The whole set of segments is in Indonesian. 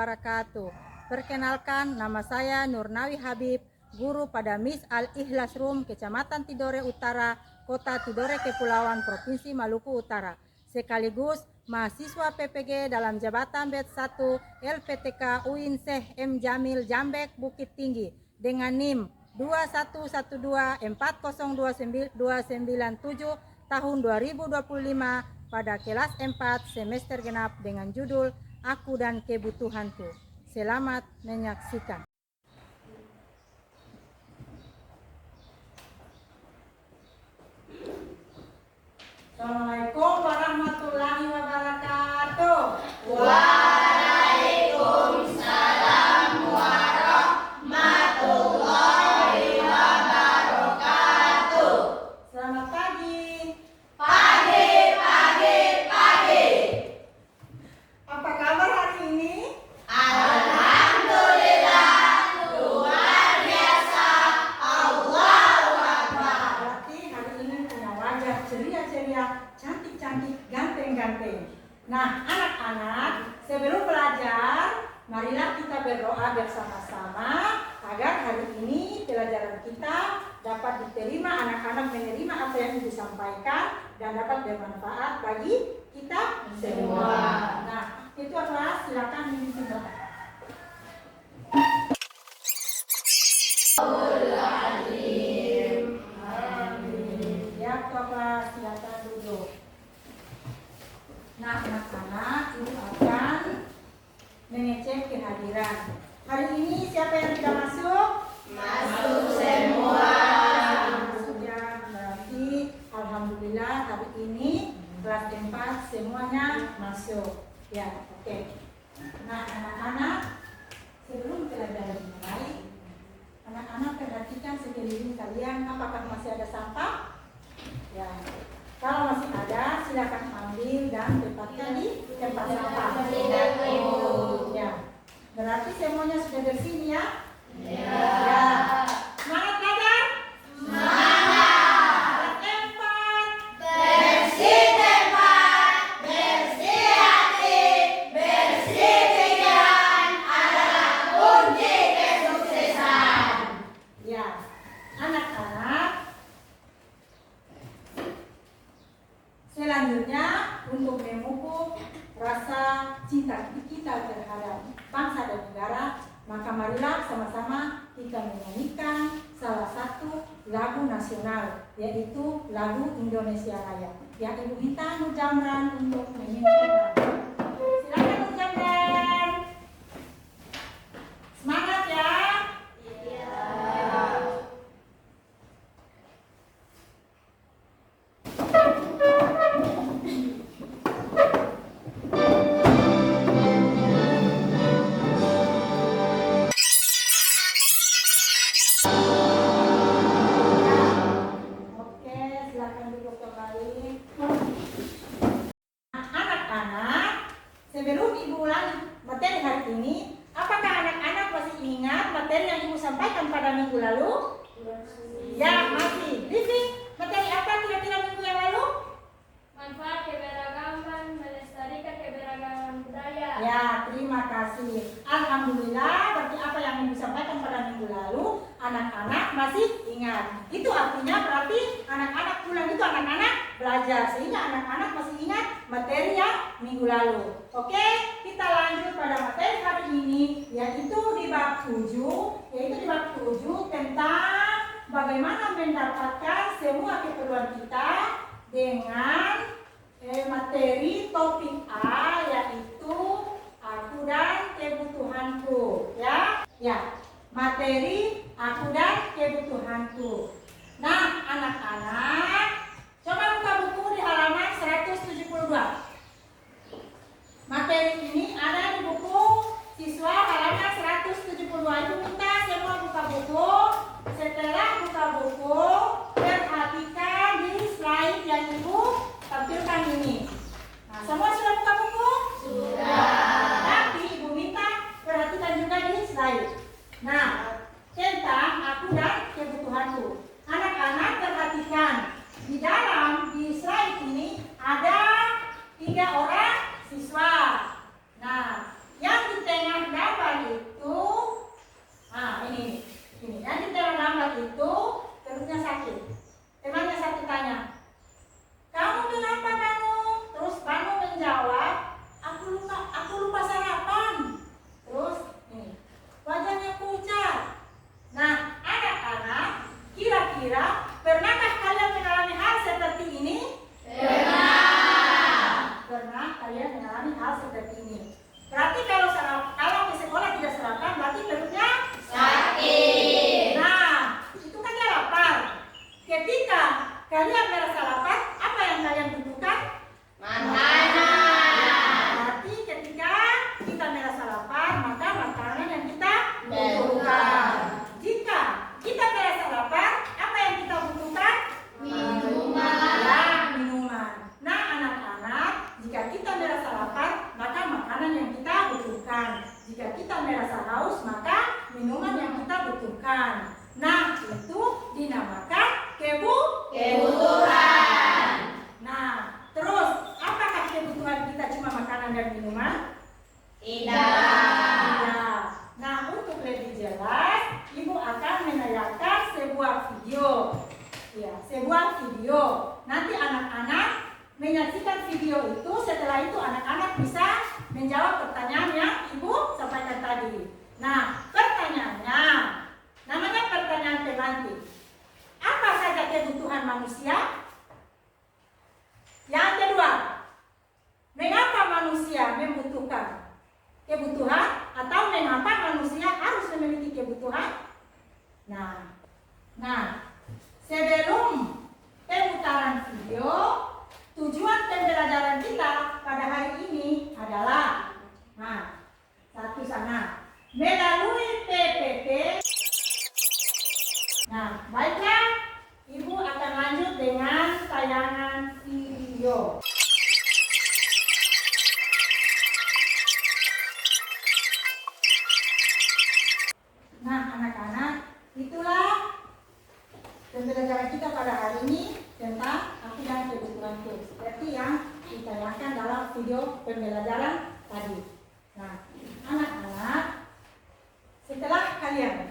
wabarakatuh. Perkenalkan, nama saya Nurnawi Habib, guru pada Miss Al-Ikhlas Room, Kecamatan Tidore Utara, Kota Tidore Kepulauan, Provinsi Maluku Utara. Sekaligus mahasiswa PPG dalam jabatan Batch 1 LPTK UIN Syekh M. Jamil Jambek Bukit Tinggi dengan NIM 2112402997 tahun 2025 pada kelas 4 semester genap dengan judul Aku dan Kebutuhanku. Selamat menyaksikan. Assalamualaikum warahmatullahi wabarakatuh. Waalaikumsalam warahmatullahi wabarakatuh. Selamat pagi. Pagi. Apa kabar hari ini? Alhamdulillah, luar biasa. Allahu Akbar. Berarti hari ini punya wajah ceria-ceria, cantik-cantik, ganteng-ganteng. Nah, anak-anak, sebelum belajar, marilah kita berdoa bersama-sama agar hari ini pelajaran kita dapat diterima, anak-anak menerima apa yang Ibu sampaikan dan dapat bermanfaat bagi kita semua. Nah, itu adalah silakan memimpin doa. Ya, Bapak, silakan duduk. Nah, anak-anak, Ibu akan mengecek kehadiran. Hari ini siapa yang tidak masuk? Masuk semua. Masuk ya, berarti alhamdulillah hari ini kelas 4 semuanya masuk. Ya, oke. Nah, anak-anak, sebelum pelajaran dimulai, anak-anak perhatikan sekeliling kalian, apakah masih ada sampah? Ya, kalau masih ada, silakan ambil dan tempatkan di tempat sampah. Tidak, Ibu. Ya, berarti semuanya sudah bersih ya? Ya. Ya. Semangat belajar? Semangat. Kelas 4. Bersih tempat, bersih hati, bersih pikiran adalah kunci kesuksesan. Ya, anak-anak. Selanjutnya untuk memupuk rasa cinta kita terhadap bangsa dan negara, maka marilah sama-sama kita menyanyikan salah satu lagu nasional, yaitu lagu Indonesia Raya. Yang Ibu minta Nur Jamran untuk menyanyikan. Silakan Nur Jamran. Semangat ya. Oke, silakan duduk kembali. Nah, anak-anak, sebelum Ibu ulangi materi hari ini, apakah anak-anak masih ingat materi yang Ibu sampaikan pada minggu lalu? Ya, masih. Livi, materi apa kira-kira minggu yang lalu? Manfaat keberagaman melestarikan keberagaman budaya. Ya, terima kasih. Alhamdulillah, berarti apa yang Ibu sampaikan pada minggu lalu, anak-anak masih ingat. Itu artinya berarti anak-anak pulang itu anak-anak belajar, sehingga anak-anak masih ingat materi yang minggu lalu. Oke, kita lanjut pada materi hari ini, yaitu di bab 7 tentang bagaimana mendapatkan semua keperluan kita dengan materi topik A, yaitu aku dan kebutuhanku. Ya, materi aku dan kebutuhanku. Nah, anak-anak, coba buka buku di halaman 172. Materi ini ada di buku siswa halaman 172. Ibu minta semua buka buku. Setelah buka buku, perhatikan di slide yang Ibu tampilkan ini. Nah, semua sudah buka buku? Sudah. Tapi Ibu minta perhatikan juga di slide. Nah, tentang aku dan kebutuhanku. Anak-anak perhatikan. dinamakan kebutuhan. Nah, terus apakah kebutuhan kita cuma makanan dan minuman? Tidak. Nah, untuk lebih jelas, Ibu akan menayangkan sebuah video. Ya, sebuah video. Nanti anak-anak menyaksikan video itu. Setelah itu anak-anak bisa menjawab pertanyaan yang Ibu sampaikan tadi. Nah, pertanyaannya, namanya pertanyaan pemantik. Apa saja kebutuhan manusia? Yang kedua, mengapa manusia membutuhkan kebutuhan atau mengapa manusia harus memiliki kebutuhan? Nah, sebelum pemutaran video, tujuan pembelajaran kita pada hari ini adalah, satu sana, melalui PPT. Nah, baiklah, Ibu akan lanjut dengan tayangan video. Nah, anak-anak, itulah pembelajaran kita pada hari ini tentang arti dan kebutuhan itu, seperti yang ditayangkan dalam video pembelajaran tadi. Nah, anak-anak, setelah kalian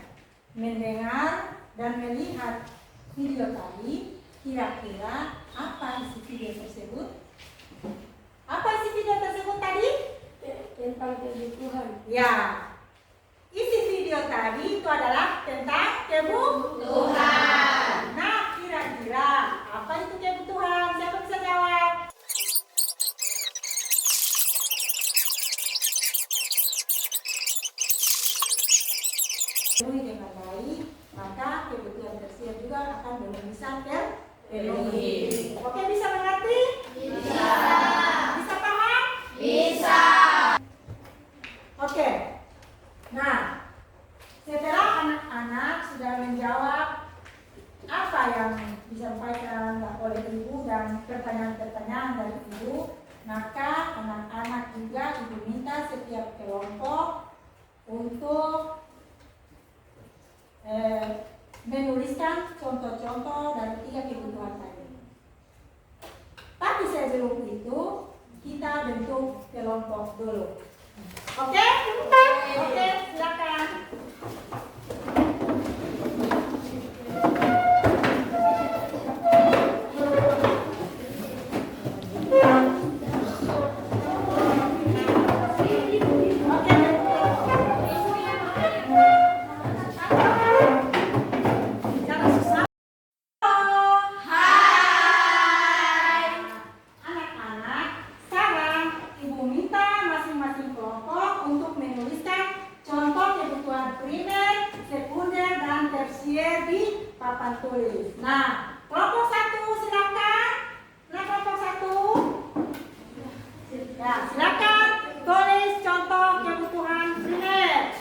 mendengar dan melihat video tadi, kira-kira apa isi video tersebut? Apa isi video tersebut tadi? Tentang kebutuhan. Ya, isi video tadi itu adalah tentang kebutuhan. Nah, kira-kira apa itu kebutuhan? Siapa bisa jawab? Dengan baik, maka kebutuhan tersebut juga akan bisa terpenuhi. Oke, bisa mengerti? Bisa. Bisa paham? Bisa. Oke. Nah, setelah anak-anak sudah menjawab apa yang disampaikan oleh Ibu dan pertanyaan-pertanyaan dari Ibu, maka anak-anak juga Ibu minta setiap kelompok untuk menuliskan contoh-contoh dari 3 kebutuhan tadi. Tapi sebelum itu kita bentuk kelompok dulu. Oke? Oke, silakan. Tulis. Nah, kelompok 1 silakan. Nah, kelompok 1. Ya, silakan tulis contoh kebutuhan primer.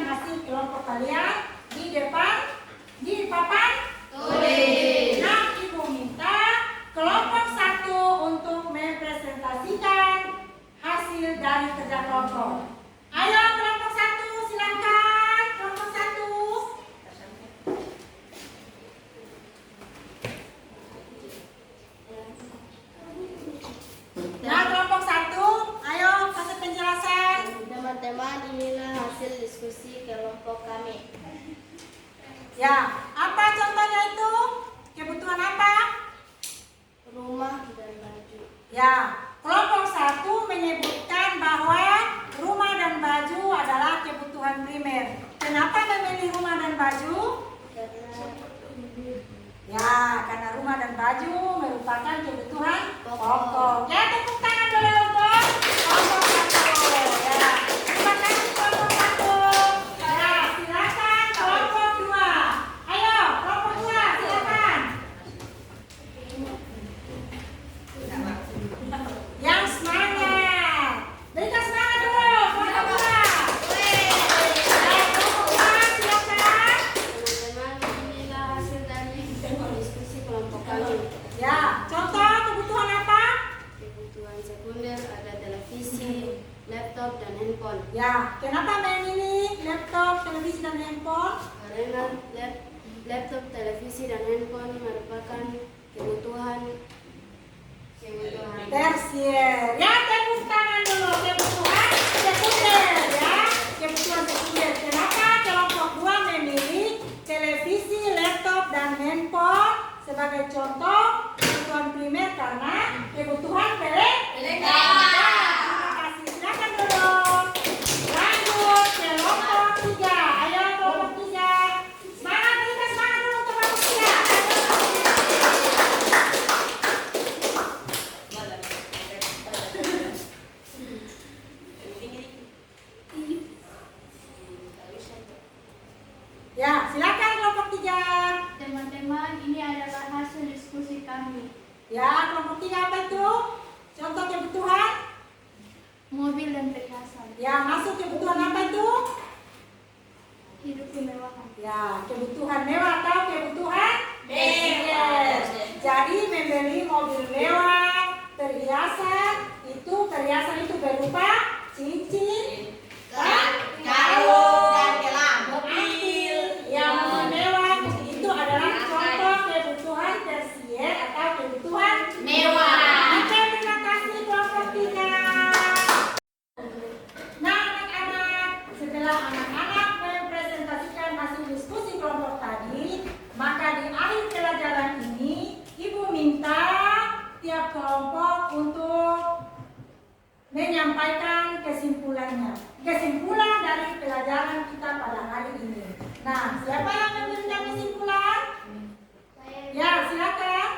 hasil kelompok kalian di depan, di papan Tulis. Nah, Ibu minta kelompok 1 untuk mempresentasikan hasil dari kerja kelompok. Ayo kelompok 1, silakan kelompok 1. Nah, kelompok 1, ayo kasih penjelasan. Teman-teman, inilah hasil diskusi kelompok kami. Ya, apa contohnya itu? Kebutuhan apa? Rumah dan baju. Ya, kelompok 1 menyebutkan bahwa rumah dan baju adalah kebutuhan primer. Kenapa memilih rumah dan baju? Ya, karena rumah dan baju merupakan kebutuhan pokok. Ya, tepuk tangan dulu untuk kelompok 1. Ya, terima kasih kelompok 1. Ya, silakan kelompok 2. Ayo, kelompok 2, silakan. Yang semangat. Berikan semangat dulu, kelompok 2. Ya, kelompok 2, silakan. Teman-teman, inilah hasil dari diskusi kelompok kami. Ya, contoh kebutuhan apa? Kebutuhan sekunder ada televisi, laptop, dan handphone. Ya, kenapa memilih laptop, televisi, dan handphone? Karena laptop, televisi, dan handphone merupakan kebutuhan Tersier. Ya, tepuk tangan dulu. Kebutuhan sekunder, ya. Kebutuhan sekunder. Kenapa kelompok 2 memilih televisi, laptop, dan handphone sebagai contoh kebutuhan primer karena kebutuhan pelengkap. Terima kasih. Silakan dulu. Lanjut kelompok 3. Ayo kelompok 3. Semangat, berikan semangat dulu untuk kelompok 3. Ya, silakan kelompok 3. Teman-teman, ini adalah hasil diskusi kami. Ya, kelompok 3 apa itu? Contoh kebutuhan? Mobil dan perhiasan. Ya, masuk kebutuhan apa itu? Hidup kemewahan. Ya, kebutuhan mewah atau kebutuhan Mewah. Jadi membeli mobil mewah, perhiasan itu berupa cincin, Kalung dan gelang. mobil. Yang mewah itu adalah contoh kebutuhan tersier atau kebutuhan Mewah. Oke, terima kasih kelompok 3. Nah, anak-anak, setelah anak-anak mempresentasikan hasil diskusi kelompok tadi, maka di akhir pelajaran ini, Ibu minta tiap kelompok untuk menyampaikan kesimpulannya. Kesimpulan dari pelajaran kita pada hari ini. Nah, siapa yang memberikan kesimpulan? Ya, silakan.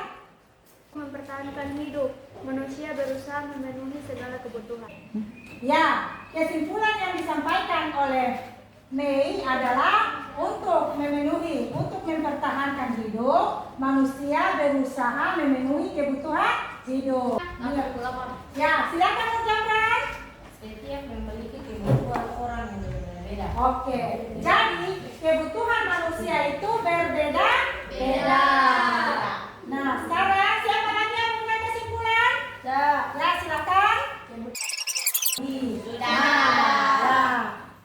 Mempertahankan hidup, manusia berusaha memenuhi segala kebutuhan. Ya, kesimpulan yang disampaikan oleh Mei adalah untuk mempertahankan hidup, manusia berusaha memenuhi kebutuhan hidup. Ya, silakan Mujamran. Setiap memiliki kebutuhan orang yang berbeda. Oke, jadi kebutuhan manusia itu berbeda-beda. Nah, sekarang siapa lagi yang punya kesimpulan? Ya, silakan. Sudah. Ya,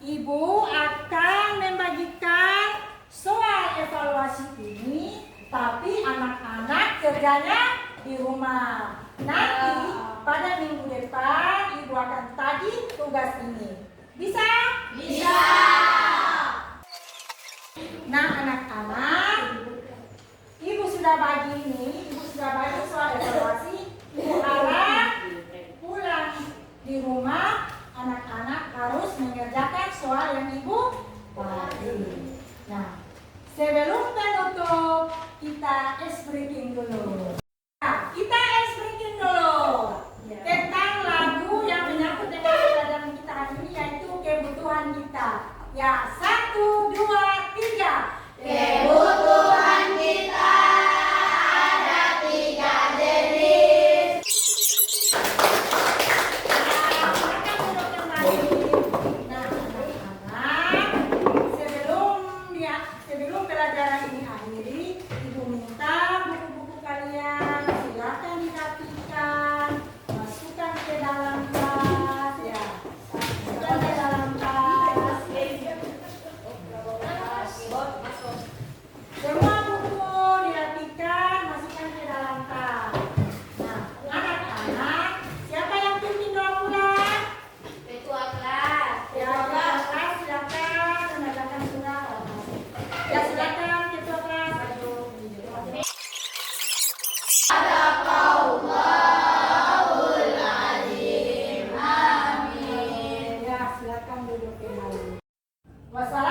Ibu akan membagikan soal evaluasi ini, tapi anak-anak kerjanya di rumah. Nanti pada minggu depan Ibu akan tagih tugas ini. Bisa? Bisa. Nah, anak-anak, Ibu sudah bagi soal evaluasi. Ibu harap pulang di rumah anak-anak harus mengerjakan soal yang Ibu bagi. Nah, sebelum penutup kita ice breaking dulu. Nah, kita ice breaking dulu tentang lagu yang menyangkut dengan pelajaran kita hari ini, yaitu kebutuhan kita. Ya, 1, 2, 3. Kebutuhan kita ada 3 jenis. Nah, silakan duduk kembali. Nah, anak-anak, duduk kembali. Wassalamualaikum